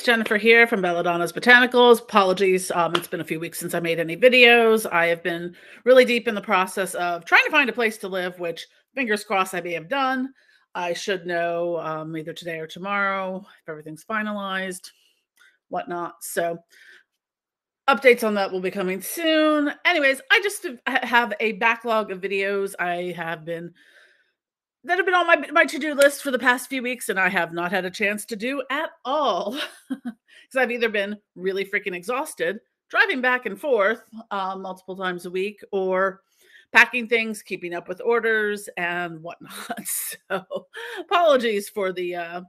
it's Jennifer here from Belladonna's Botanicals. Apologies, it's been a few weeks since I made any videos. I have been really deep in the process of trying to find a place to live, which fingers crossed I may have done. I should know either today or tomorrow if everything's finalized, whatnot. So updates on that will be coming soon. Anyways, I just have a backlog of videos that have been on my to-do list for the past few weeks, and I have not had a chance to do at all. Because I've either been really freaking exhausted, driving back and forth multiple times a week, or packing things, keeping up with orders, and whatnot. So apologies for the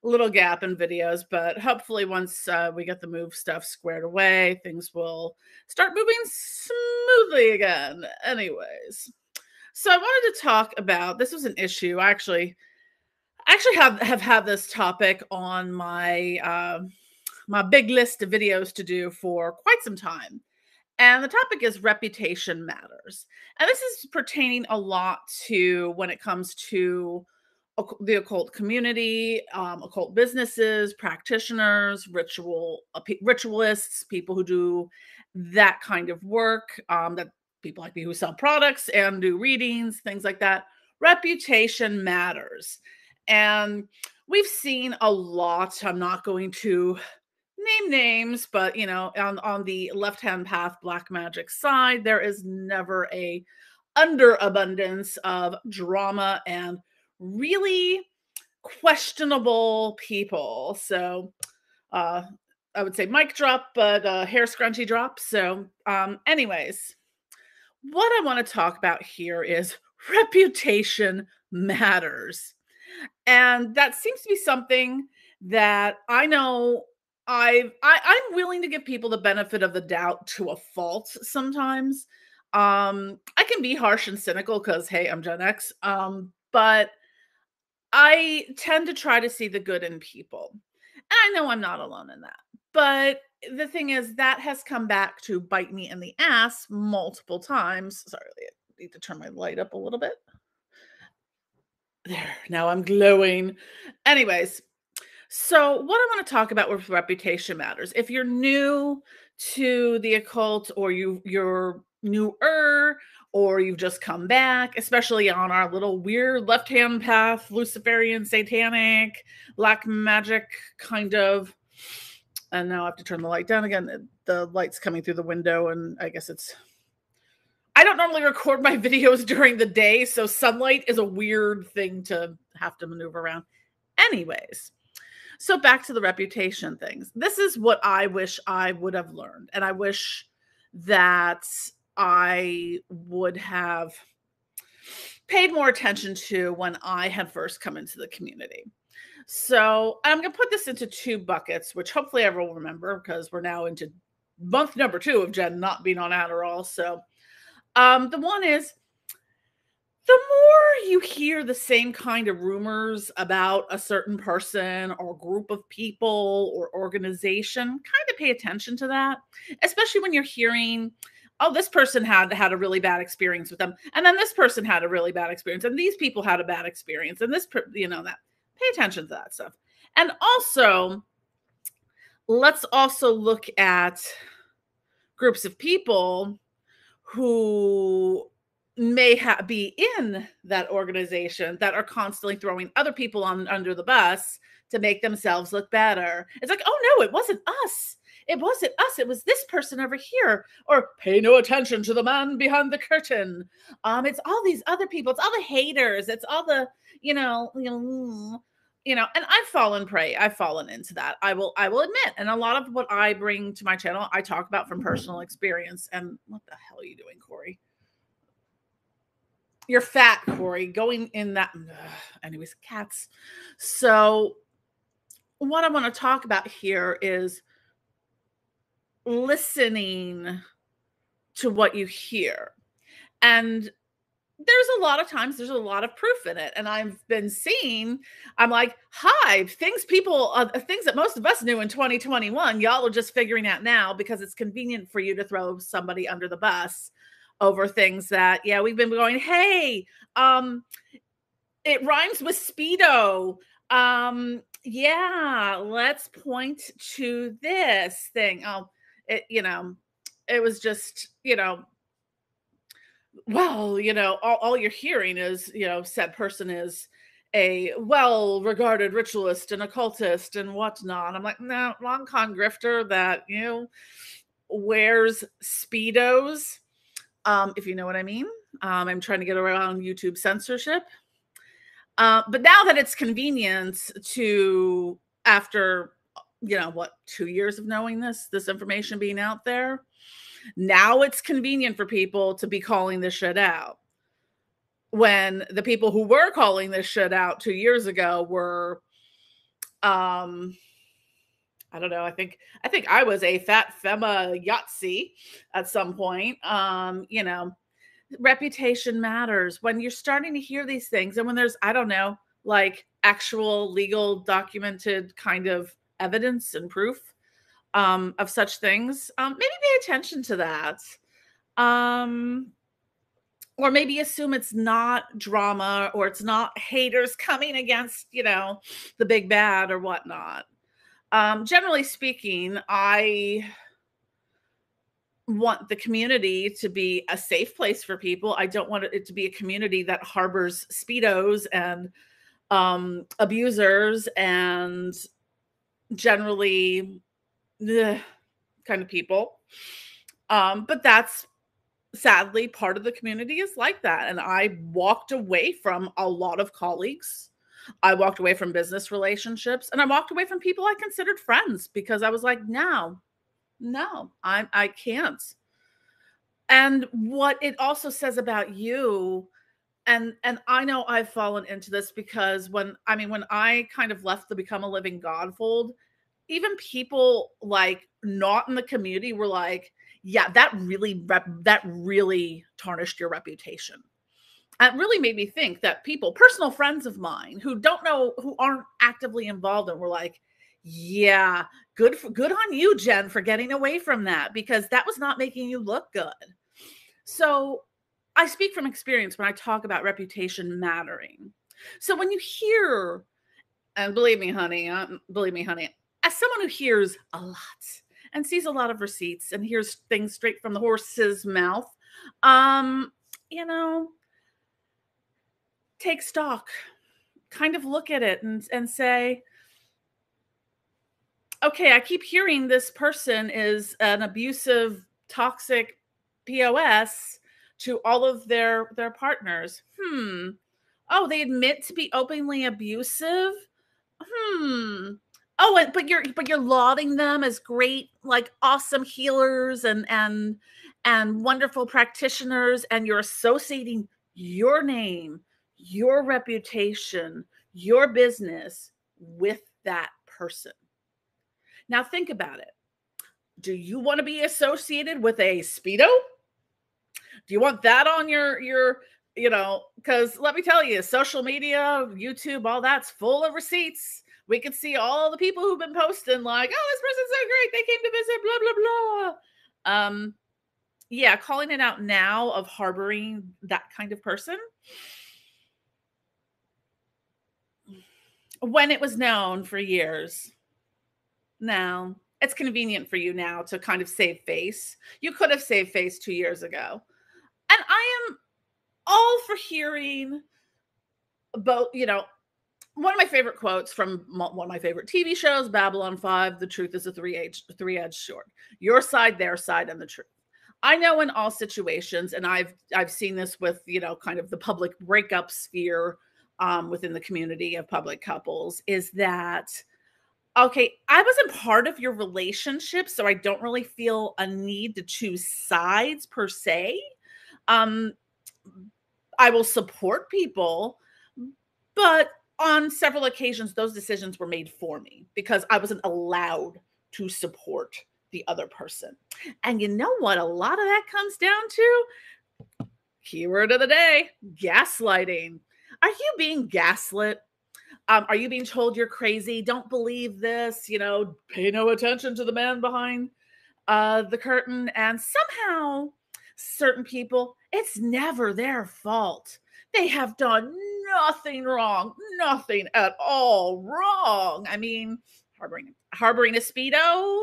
little gap in videos, but hopefully once we get the move stuff squared away, things will start moving smoothly again. Anyways. So I wanted to talk about, this was an issue. I actually have had this topic on my my big list of videos to do for quite some time. And the topic is reputation matters. And this is pertaining a lot to when it comes to the occult community, occult businesses, practitioners, ritualists, people who do that kind of work, that people like me who sell products and do readings, things like that. Reputation matters. And we've seen a lot. I'm not going to name names, but you know, on the left-hand path black magic side, there is never a underabundance of drama and really questionable people. So I would say mic drop, but hair scrunchie drop. So anyways, what I want to talk about here is reputation matters. And that seems to be something that I know I'm willing to give people the benefit of the doubt to a fault sometimes. I can be harsh and cynical because hey, I'm Gen X. But I tend to try to see the good in people. And I know I'm not alone in that. But the thing is, that has come back to bite me in the ass multiple times. Sorry, I need to turn my light up a little bit. There, now I'm glowing. Anyways, so what I want to talk about with reputation matters. If you're new to the occult, or you're newer, or you've just come back, especially on our little weird left-hand path, Luciferian, satanic, black magic kind of. And now I have to turn the light down again. The light's coming through the window, and I guess I don't normally record my videos during the day, so sunlight is a weird thing to have to maneuver around. Anyways, so back to the reputation things. This is what I wish I would have learned, and I wish that I would have paid more attention to when I had first come into the community. So I'm going to put this into two buckets, which hopefully everyone will remember because we're now into month number 2 of Jen not being on Adderall. So the one is, the more you hear the same kind of rumors about a certain person or group of people or organization, kind of pay attention to that, especially when you're hearing, oh, this person had a really bad experience with them, and then this person had a really bad experience, and these people had a bad experience, and this, that. Pay attention to that stuff. And also, let's also look at groups of people who may be in that organization that are constantly throwing other people under the bus to make themselves look better. It's like, oh no, it wasn't us. It wasn't us. It was this person over here. Or pay no attention to the man behind the curtain. It's all these other people. It's all the haters. It's all the, and I've fallen prey. I've fallen into that. I will admit. And a lot of what I bring to my channel, I talk about from personal experience. And what the hell are you doing, Corey? You're fat, Corey, going in that. Anyways, cats. So what I want to talk about here is listening to what you hear. And there's a lot of times, there's a lot of proof in it. And I've been seeing, I'm like, hi, things that most of us knew in 2021, y'all are just figuring out now because it's convenient for you to throw somebody under the bus over things that, yeah, we've been going, hey, it rhymes with Speedo. Yeah, let's point to this thing. It was just, well, all you're hearing is, said person is a well-regarded ritualist and occultist and whatnot. I'm like, no, long con grifter that, wears Speedos, if you know what I mean. I'm trying to get around YouTube censorship. But now that it's convenient to, after, 2 years of knowing this information being out there, now it's convenient for people to be calling this shit out. When the people who were calling this shit out 2 years ago were, um, I don't know. I think I was a fat femma Yahtzee at some point. Reputation matters when you're starting to hear these things, and when there's, I don't know, like actual legal documented kind of evidence and proof of such things. Maybe pay attention to that. Or maybe assume it's not drama, or it's not haters coming against, the big bad or whatnot. Generally speaking, I want the community to be a safe place for people. I don't want it to be a community that harbors speedos and abusers and generally kind of people. But that's sadly part of the community is like that. And I walked away from a lot of colleagues. I walked away from business relationships, and I walked away from people I considered friends because I was like, no, I can't. And what it also says about you, and I know I've fallen into this because when I kind of left the Become a Living God fold, even people like not in the community were like, yeah, that really tarnished your reputation. It really made me think that people, personal friends of mine who don't know, who aren't actively involved, and were like, yeah, good on you, Jen, for getting away from that, because that was not making you look good. So I speak from experience when I talk about reputation mattering. So when you hear, and believe me, honey, as someone who hears a lot and sees a lot of receipts and hears things straight from the horse's mouth, you know, take stock, kind of look at it and say, okay, I keep hearing this person is an abusive, toxic POS to all of their partners. Oh, they admit to be openly abusive. Oh, but you're lauding them as great, like awesome healers and wonderful practitioners, and you're associating your name, your reputation, your business with that person. Now think about it. Do you want to be associated with a Speedo? Do you want that on your because let me tell you, social media, YouTube, all that's full of receipts. We could see all the people who've been posting like, oh, this person's so great, they came to visit, blah, blah, blah. Yeah, calling it out now of harboring that kind of person when it was known for years. Now, it's convenient for you now to kind of save face. You could have saved face 2 years ago. And I am all for hearing about, one of my favorite quotes from one of my favorite TV shows, Babylon 5, the truth is a three-edged sword. Your side, their side, and the truth. I know in all situations, and I've seen this with, kind of the public breakup sphere within the community of public couples, is that, okay, I wasn't part of your relationship, so I don't really feel a need to choose sides per se. I will support people, but on several occasions, those decisions were made for me because I wasn't allowed to support the other person. And you know what? A lot of that comes down to, keyword of the day, gaslighting. Are you being gaslit? Are you being told you're crazy? Don't believe this, pay no attention to the man behind the curtain. And somehow certain people, it's never their fault. They have done nothing wrong, nothing at all wrong. I mean, harboring a Speedo,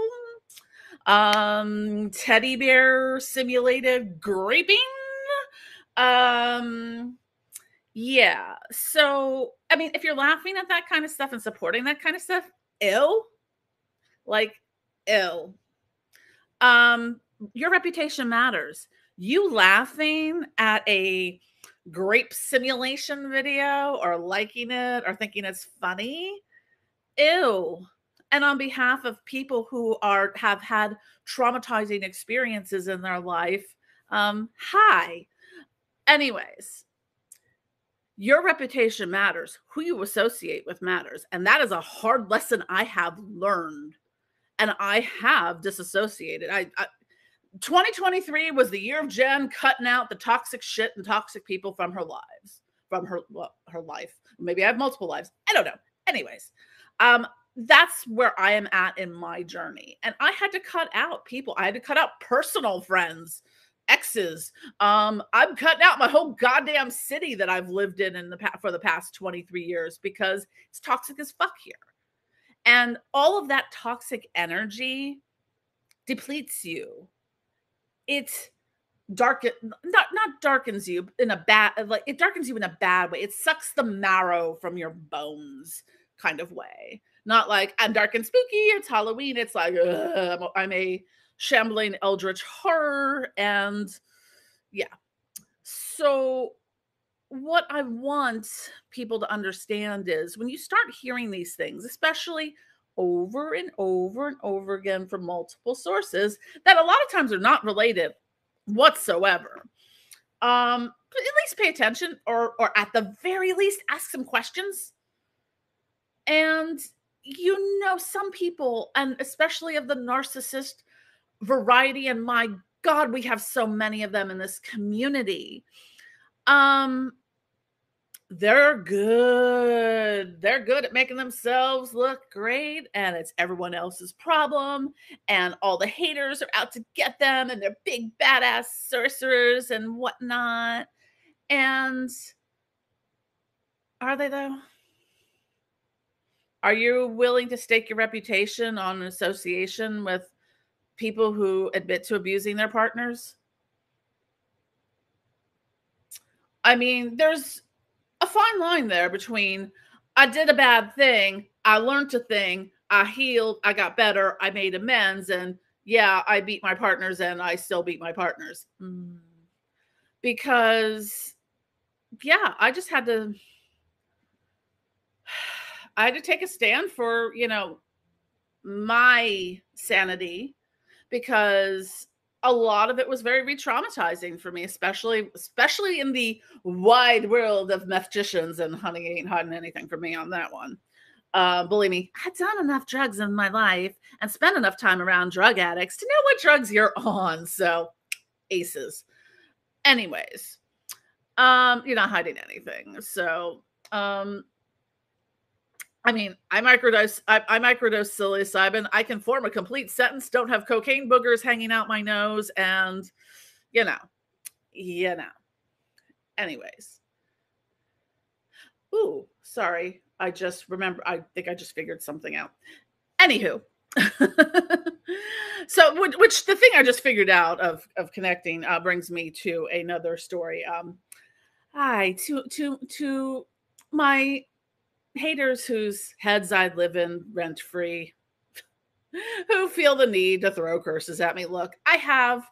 teddy bear simulated graping. Yeah. So, I mean, if you're laughing at that kind of stuff and supporting that kind of stuff, ew. Like, ew. Your reputation matters. You laughing at a grape simulation video or liking it or thinking it's funny, ew. And on behalf of people who have had traumatizing experiences in their life, hi. Anyways, your reputation matters. Who you associate with matters. And that is a hard lesson I have learned. And I have disassociated. 2023 was the year of Jen cutting out the toxic shit and toxic people from her lives, from her life. Maybe I have multiple lives. I don't know. Anyways, that's where I am at in my journey. And I had to cut out people. I had to cut out personal friends, exes. I'm cutting out my whole goddamn city that I've lived in for the past 23 years because it's toxic as fuck here. And all of that toxic energy depletes you. It not darkens you in a bad, like it darkens you in a bad way. It sucks the marrow from your bones kind of way. Not like I'm dark and spooky, it's Halloween. It's like I'm a shambling eldritch horror. And yeah. So what I want people to understand is when you start hearing these things, especially over and over and over again from multiple sources that a lot of times are not related whatsoever, at least pay attention or at the very least ask some questions. And some people, and especially of the narcissist variety, and my God, we have so many of them in this community. They're good. They're good at making themselves look great, and it's everyone else's problem. And all the haters are out to get them, and they're big badass sorcerers and whatnot. And are they though? Are you willing to stake your reputation on an association with people who admit to abusing their partners? I mean, there's a fine line there between I did a bad thing, I learned a thing, I healed, I got better, I made amends, and yeah, I beat my partners and I still beat my partners. Because, yeah, I had to take a stand for, my sanity, because a lot of it was very re-traumatizing for me, especially in the wide world of methicians, and honey ain't hiding anything from me on that one. Believe me, I've done enough drugs in my life and spent enough time around drug addicts to know what drugs you're on. So aces. Anyways, you're not hiding anything. So, I mean, I microdose psilocybin. I can form a complete sentence, don't have cocaine boogers hanging out my nose, and Anyways. Ooh, sorry. I think I just figured something out. Anywho. So, which the thing I just figured out of connecting brings me to another story. To my haters whose heads I live in rent-free, who feel the need to throw curses at me. Look, I have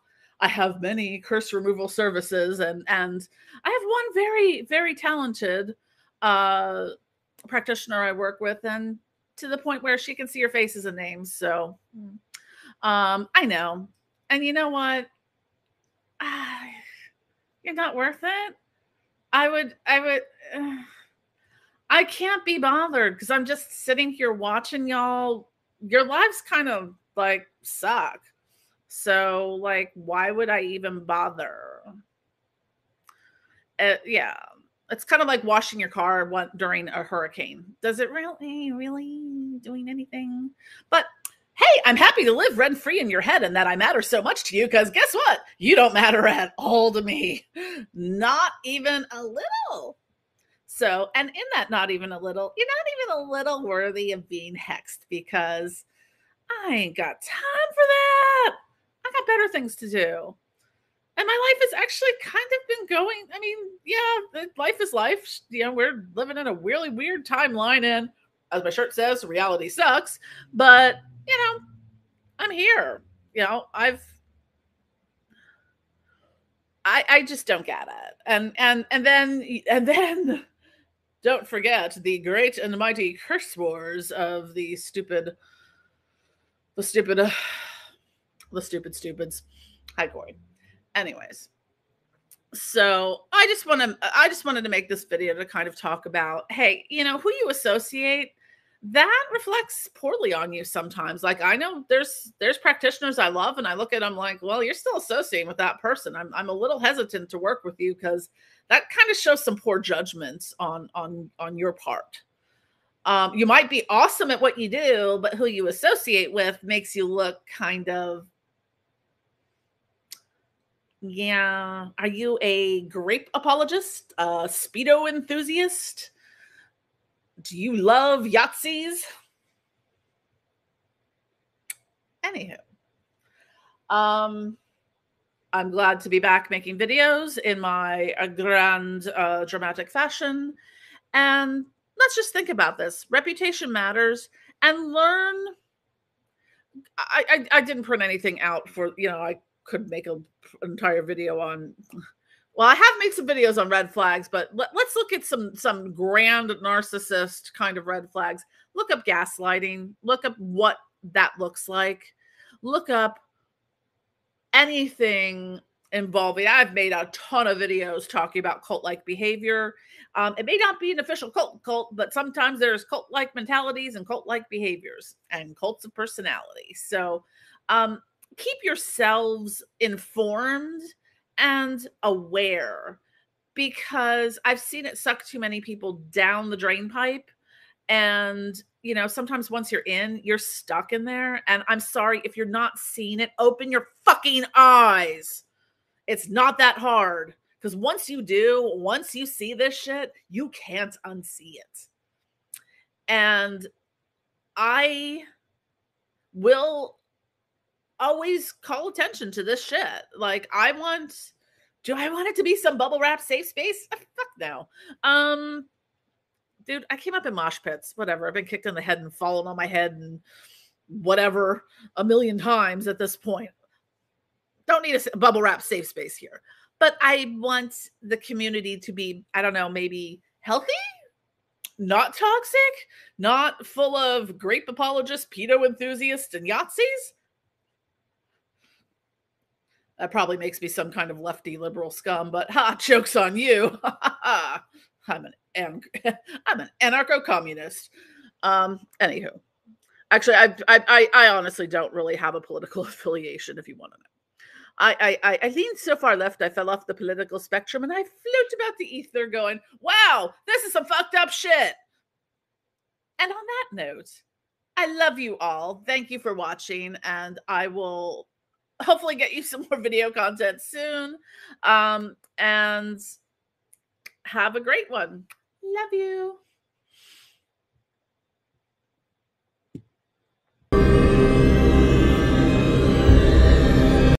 many curse removal services, and I have one very, very talented practitioner I work with, and to the point where she can see your faces and names. So I know. And you know what? You're not worth it. I can't be bothered because I'm just sitting here watching y'all. Your lives kind of like suck. So like, why would I even bother? Yeah. It's kind of like washing your car during a hurricane. Does it really doing anything? But hey, I'm happy to live rent-free in your head and that I matter so much to you, because guess what? You don't matter at all to me. Not even a little. So, and in that, not even a little, you're not even a little worthy of being hexed because I ain't got time for that. I got better things to do. And my life has actually kind of been going. I mean, yeah, life is life. You know, we're living in a really weird timeline. And as my shirt says, reality sucks. But, you know, I'm here. You know, I just don't get it. And then don't forget the great and mighty curse wars of the stupid, the stupid stupids. Hi, Corey. Anyways, so I just wanted to make this video to kind of talk about, hey, you know, who you associate, that reflects poorly on you sometimes. Like, I know there's practitioners I love, and I look at them like, well, you're still associating with that person. I'm a little hesitant to work with you because that kind of shows some poor judgment on your part. You might be awesome at what you do, but who you associate with makes you look kind of, yeah. Are you a grape apologist? A Speedo enthusiast? Do you love Yahtzees? Anywho, um, I'm glad to be back making videos in my grand dramatic fashion. And let's just think about this. Reputation matters, and learn. I didn't print anything out for, you know, I could make an entire video on, well, I have made some videos on red flags, but let's look at some grand narcissist kind of red flags. Look up gaslighting. Look up what that looks like. Look up anything involving. I've made a ton of videos talking about cult-like behavior. It may not be an official cult, but sometimes there's cult-like mentalities and cult-like behaviors and cults of personality. So keep yourselves informed and aware, because I've seen it suck too many people down the drain pipe. And, you know, sometimes once you're in, you're stuck in there. And I'm sorry, if you're not seeing it, open your fucking eyes. It's not that hard. Because once you do, once you see this shit, you can't unsee it. And I will always call attention to this shit. Like, do I want it to be some bubble wrap safe space? Fuck no. Dude, I came up in mosh pits, whatever. I've been kicked in the head and fallen on my head and whatever a million times at this point. Don't need a bubble wrap safe space here. But I want the community to be, I don't know, maybe healthy, not toxic, not full of grape apologists, pedo enthusiasts, and Yahtzees. That probably makes me some kind of lefty liberal scum, but joke's on you. I'm an anarcho-communist. Anywho, actually, I honestly don't really have a political affiliation, if you want to know. I leaned so far left, I fell off the political spectrum, and I float about the ether going, wow, this is some fucked up shit. And on that note, I love you all. Thank you for watching, and I will hopefully get you some more video content soon. And have a great one. Love you.